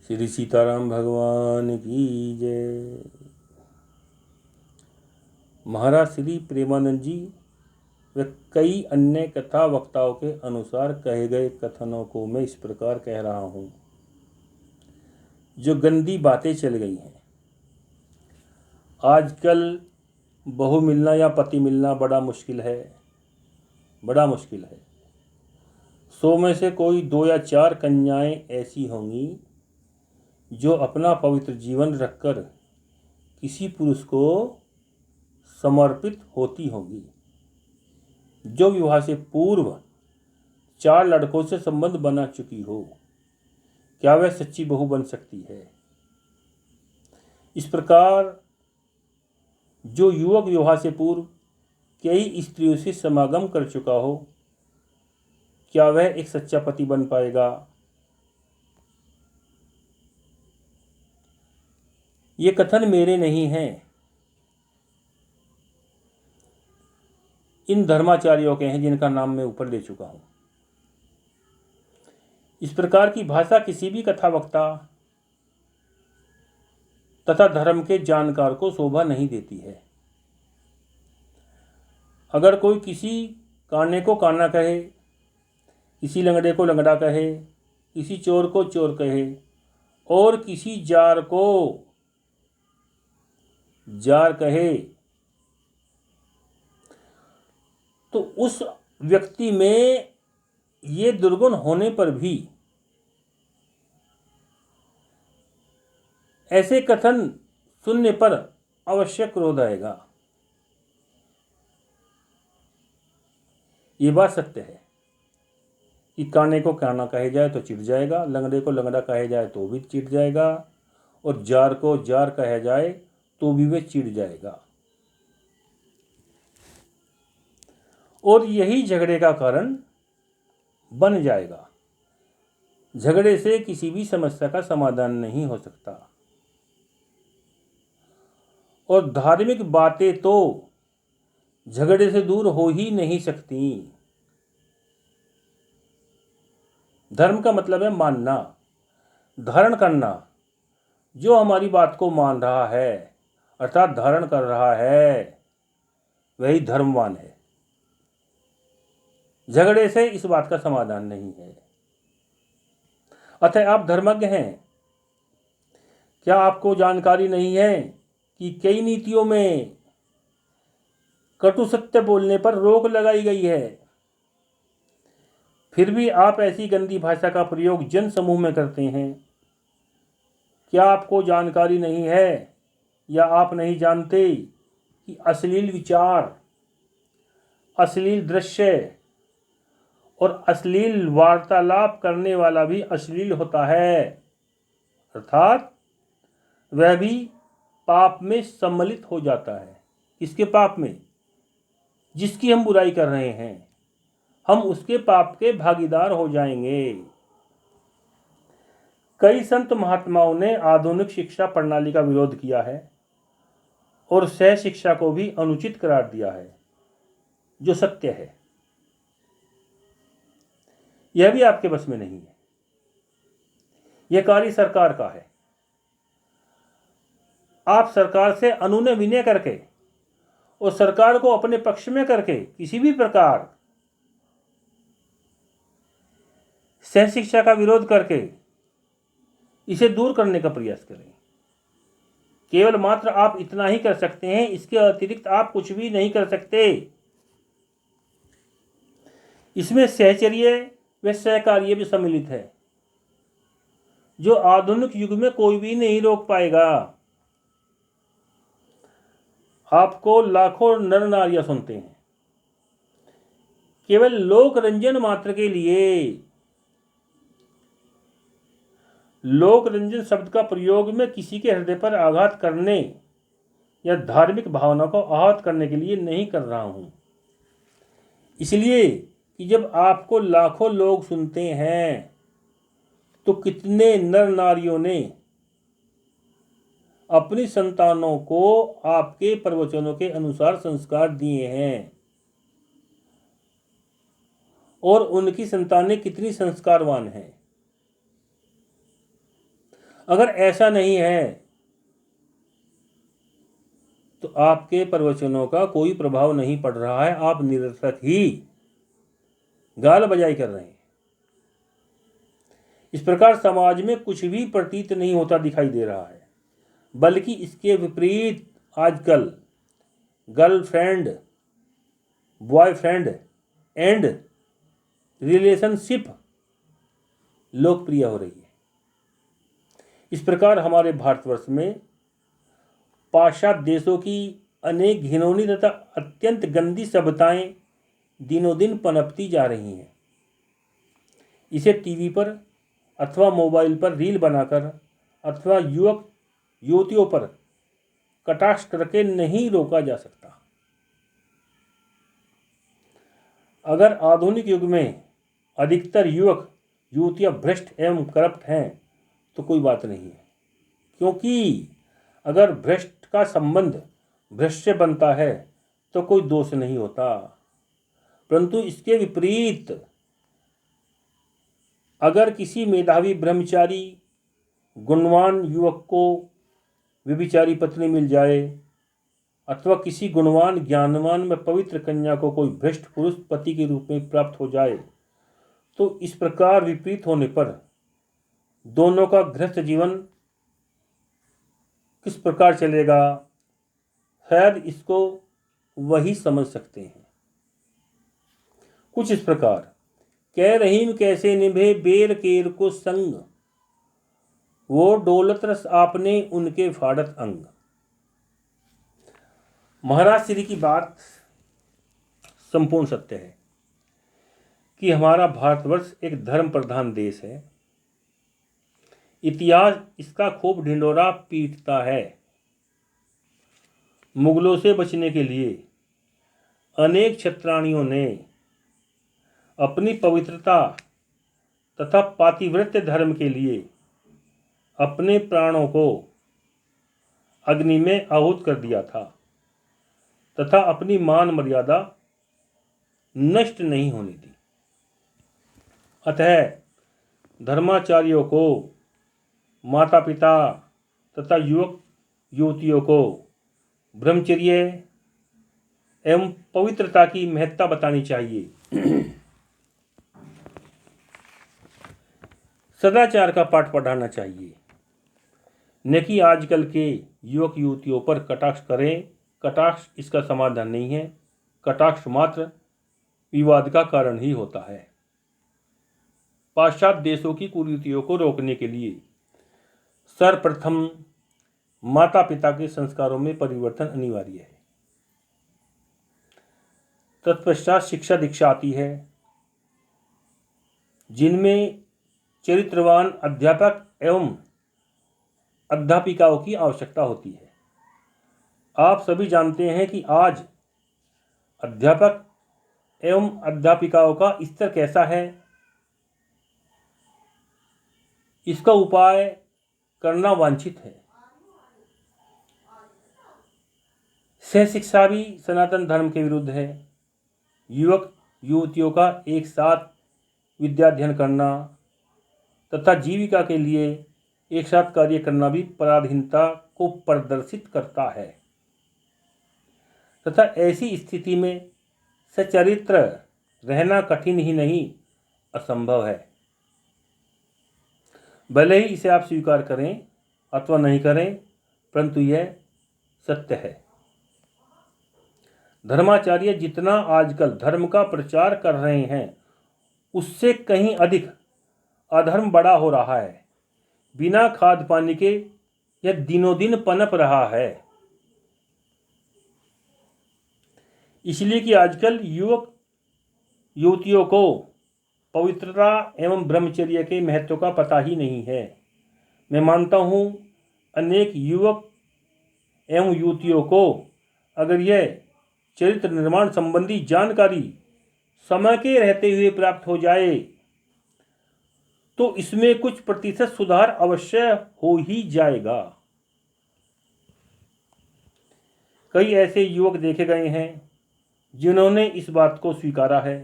श्री सीताराम भगवान की जय। महाराज श्री प्रेमानंद जी व कई अन्य कथा वक्ताओं के अनुसार कहे गए कथनों को मैं इस प्रकार कह रहा हूँ। जो गंदी बातें चल गई हैं, आजकल बहू मिलना या पति मिलना बड़ा मुश्किल है। 100 में से कोई 2 या 4 कन्याएं ऐसी होंगी जो अपना पवित्र जीवन रखकर किसी पुरुष को समर्पित होती होंगी। जो विवाह से पूर्व 4 लड़कों से संबंध बना चुकी हो, क्या वह सच्ची बहू बन सकती है? इस प्रकार जो युवक विवाह से पूर्व कई स्त्रियों से समागम कर चुका हो, क्या वह एक सच्चा पति बन पाएगा? ये कथन मेरे नहीं हैं, इन धर्माचार्यों के हैं जिनका नाम मैं ऊपर ले चुका हूं। इस प्रकार की भाषा किसी भी कथा वक्ता तथा धर्म के जानकार को शोभा नहीं देती है। अगर कोई किसी काने को काना कहे, किसी लंगड़े को लंगड़ा कहे, किसी चोर को चोर कहे और किसी जार को जार कहे, तो उस व्यक्ति में ये दुर्गुण होने पर भी ऐसे कथन सुनने पर अवश्य क्रोध आएगा। ये बात सत्य है कि काने को काना कहे जाए तो चिढ़ जाएगा, लंगड़े को लंगड़ा कहे जाए तो भी चिढ़ जाएगा और जार को जार कहा जाए तो भी वे चिढ़ जाएगा। और यही झगड़े का कारण बन जाएगा। झगड़े से किसी भी समस्या का समाधान नहीं हो सकता। और धार्मिक बातें तो झगड़े से दूर हो ही नहीं सकती। धर्म का मतलब है मानना, धारण करना। जो हमारी बात को मान रहा है अर्थात धारण कर रहा है, वही धर्मवान है। झगड़े से इस बात का समाधान नहीं है। अतः आप धर्मज्ञ हैं, क्या आपको जानकारी नहीं है कि कई नीतियों में कटु सत्य बोलने पर रोक लगाई गई है, फिर भी आप ऐसी गंदी भाषा का प्रयोग जन समूह में करते हैं। क्या आपको जानकारी नहीं है या आप नहीं जानते कि अश्लील विचार, अश्लील दृश्य और अश्लील वार्तालाप करने वाला भी अश्लील होता है, अर्थात वह भी पाप में सम्मिलित हो जाता है। किसके पाप में? जिसकी हम बुराई कर रहे हैं, हम उसके पाप के भागीदार हो जाएंगे। कई संत महात्माओं ने आधुनिक शिक्षा प्रणाली का विरोध किया है और सह शिक्षा को भी अनुचित करार दिया है, जो सत्य है। यह भी आपके बस में नहीं है। यह कार्य सरकार का है। आप सरकार से अनुनय विनय करके और सरकार को अपने पक्ष में करके किसी भी प्रकार सह शिक्षा का विरोध करके इसे दूर करने का प्रयास करें। केवल मात्र आप इतना ही कर सकते हैं, इसके अतिरिक्त आप कुछ भी नहीं कर सकते। इसमें सहचर्य व सहकार्य भी सम्मिलित है, जो आधुनिक युग में कोई भी नहीं रोक पाएगा। आपको लाखों नर नारियां सुनते हैं, केवल लोक रंजन मात्र के लिए। लोक रंजन शब्द का प्रयोग मैं किसी के हृदय पर आघात करने या धार्मिक भावना को आहत करने के लिए नहीं कर रहा हूं। इसलिए कि जब आपको लाखों लोग सुनते हैं तो कितने नर नारियों ने अपनी संतानों को आपके प्रवचनों के अनुसार संस्कार दिए हैं और उनकी संतानें कितनी संस्कारवान हैं। अगर ऐसा नहीं है तो आपके प्रवचनों का कोई प्रभाव नहीं पड़ रहा है, आप निरर्थक ही गाल बजाई कर रहे हैं। इस प्रकार समाज में कुछ भी प्रतीत नहीं होता दिखाई दे रहा है, बल्कि इसके विपरीत आजकल गर्लफ्रेंड, बॉयफ्रेंड एंड रिलेशनशिप लोकप्रिय हो रही है। इस प्रकार हमारे भारतवर्ष में पाश्चात्य देशों की अनेक घिनौनी तथा अत्यंत गंदी सभ्यताएं दिनों दिन पनपती जा रही हैं। इसे टीवी पर अथवा मोबाइल पर रील बनाकर अथवा युवक युवतियों पर कटाक्ष करके नहीं रोका जा सकता। अगर आधुनिक युग में अधिकतर युवक युवतियां भ्रष्ट एवं करप्ट हैं तो कोई बात नहीं है, क्योंकि अगर भ्रष्ट का संबंध भ्रष्ट से बनता है तो कोई दोष नहीं होता। परंतु इसके विपरीत अगर किसी मेधावी ब्रह्मचारी गुणवान युवक को व्यभिचारी पत्नी मिल जाए अथवा किसी गुणवान ज्ञानवान में पवित्र कन्या को कोई भ्रष्ट पुरुष पति के रूप में प्राप्त हो जाए तो इस प्रकार विपरीत होने पर दोनों का गृहस्थ जीवन किस प्रकार चलेगा, शायद इसको वही समझ सकते हैं। कुछ इस प्रकार, कह रहीम कैसे निभे बेर केर को संग, वो डोलत रस आपने उनके फाड़त अंग। महाराज श्री की बात संपूर्ण सत्य है कि हमारा भारतवर्ष एक धर्म प्रधान देश है। इतिहास इसका खूब ढिंडोरा पीटता है। मुगलों से बचने के लिए अनेक क्षत्राणियों ने अपनी पवित्रता तथा पातिव्रत्य धर्म के लिए अपने प्राणों को अग्नि में आहूत कर दिया था तथा अपनी मान मर्यादा नष्ट नहीं होने दी। अतः धर्माचार्यों को, माता पिता तथा युवक युवतियों को ब्रह्मचर्य एवं पवित्रता की महत्ता बतानी चाहिए। सदाचार का पाठ पढ़ाना चाहिए, न कि आजकल के युवक युवतियों पर कटाक्ष करें। कटाक्ष इसका समाधान नहीं है, कटाक्ष मात्र विवाद का कारण ही होता है। पाश्चात्य देशों की कुरीतियों को रोकने के लिए सर्वप्रथम माता पिता के संस्कारों में परिवर्तन अनिवार्य है। तत्पश्चात शिक्षा दीक्षा आती है, जिनमें चरित्रवान अध्यापक एवं अध्यापिकाओं की आवश्यकता होती है। आप सभी जानते हैं कि आज अध्यापक एवं अध्यापिकाओं का स्तर कैसा है। इसका उपाय करना वांछित है। सहशिक्षा भी सनातन धर्म के विरुद्ध है। युवक युवतियों का एक साथ विद्याध्ययन करना तथा जीविका के लिए एक साथ कार्य करना भी पराधीनता को प्रदर्शित करता है तथा ऐसी स्थिति में सच्चरित्र रहना कठिन ही नहीं असंभव है। भले ही इसे आप स्वीकार करें अथवा नहीं करें, परंतु यह सत्य है। धर्माचार्य जितना आजकल धर्म का प्रचार कर रहे हैं उससे कहीं अधिक अधर्म बड़ा हो रहा है। बिना खाद पानी के यह दिनों दिन पनप रहा है। इसलिए कि आजकल युवक युवतियों को पवित्रता एवं ब्रह्मचर्य के महत्व का पता ही नहीं है। मैं मानता हूँ अनेक युवक एवं युवतियों को अगर यह चरित्र निर्माण संबंधी जानकारी समय के रहते हुए प्राप्त हो जाए तो इसमें कुछ प्रतिशत सुधार अवश्य हो ही जाएगा। कई ऐसे युवक देखे गए हैं जिन्होंने इस बात को स्वीकारा है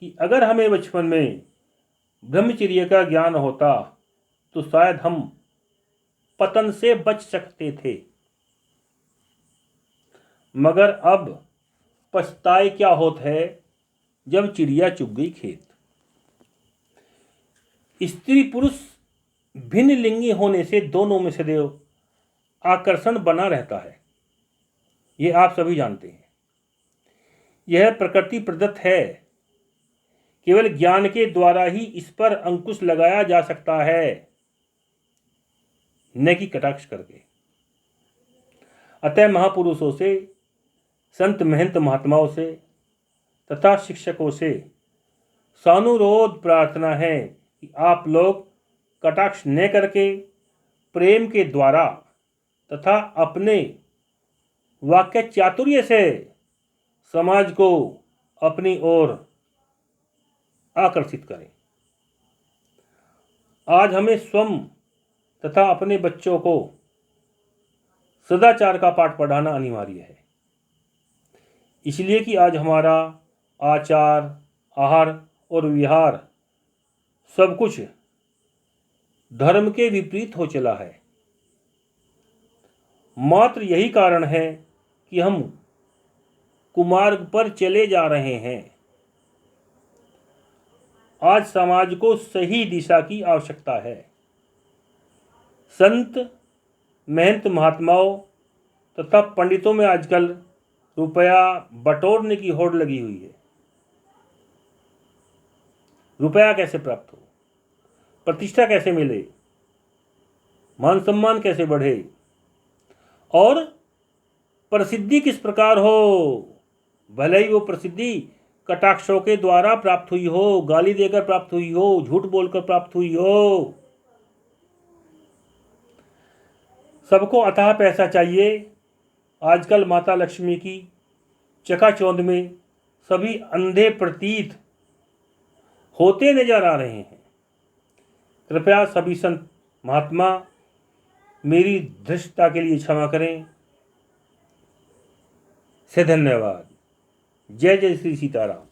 कि अगर हमें बचपन में ब्रह्मचर्य का ज्ञान होता तो शायद हम पतन से बच सकते थे। मगर अब पछताए क्या होत है जब चिड़िया चुग गई खेत। स्त्री पुरुष भिन्न लिंगी होने से दोनों में सदैव आकर्षण बना रहता है, यह आप सभी जानते हैं। यह प्रकृति प्रदत्त है, केवल ज्ञान के द्वारा ही इस पर अंकुश लगाया जा सकता है, न कि कटाक्ष करके। अतः महापुरुषों से, संत महंत महात्माओं से तथा शिक्षकों से सानुरोध प्रार्थना है कि आप लोग कटाक्ष न करके प्रेम के द्वारा तथा अपने वाक्य चातुर्य से समाज को अपनी ओर आकर्षित करें। आज हमें स्वयं तथा अपने बच्चों को सदाचार का पाठ पढ़ाना अनिवार्य है, इसलिए कि आज हमारा आचार, आहार और विहार सब कुछ धर्म के विपरीत हो चला है। मात्र यही कारण है कि हम कुमार्ग पर चले जा रहे हैं। आज समाज को सही दिशा की आवश्यकता है। संत महंत महात्माओं तथा पंडितों में आजकल रुपया बटोरने की होड़ लगी हुई है। रुपया कैसे प्राप्त हो, प्रतिष्ठा कैसे मिले, मान सम्मान कैसे बढ़े और प्रसिद्धि किस प्रकार हो, भले ही वो प्रसिद्धि कटाक्षों के द्वारा प्राप्त हुई हो, गाली देकर प्राप्त हुई हो, झूठ बोलकर प्राप्त हुई हो। सबको अथाह पैसा चाहिए। आजकल माता लक्ष्मी की चकाचौंध में सभी अंधे प्रतीत होते नजर आ रहे हैं। कृपया सभी संत महात्मा मेरी धृष्टता के लिए क्षमा करें। से धन्यवाद। जय जय श्री सीताराम।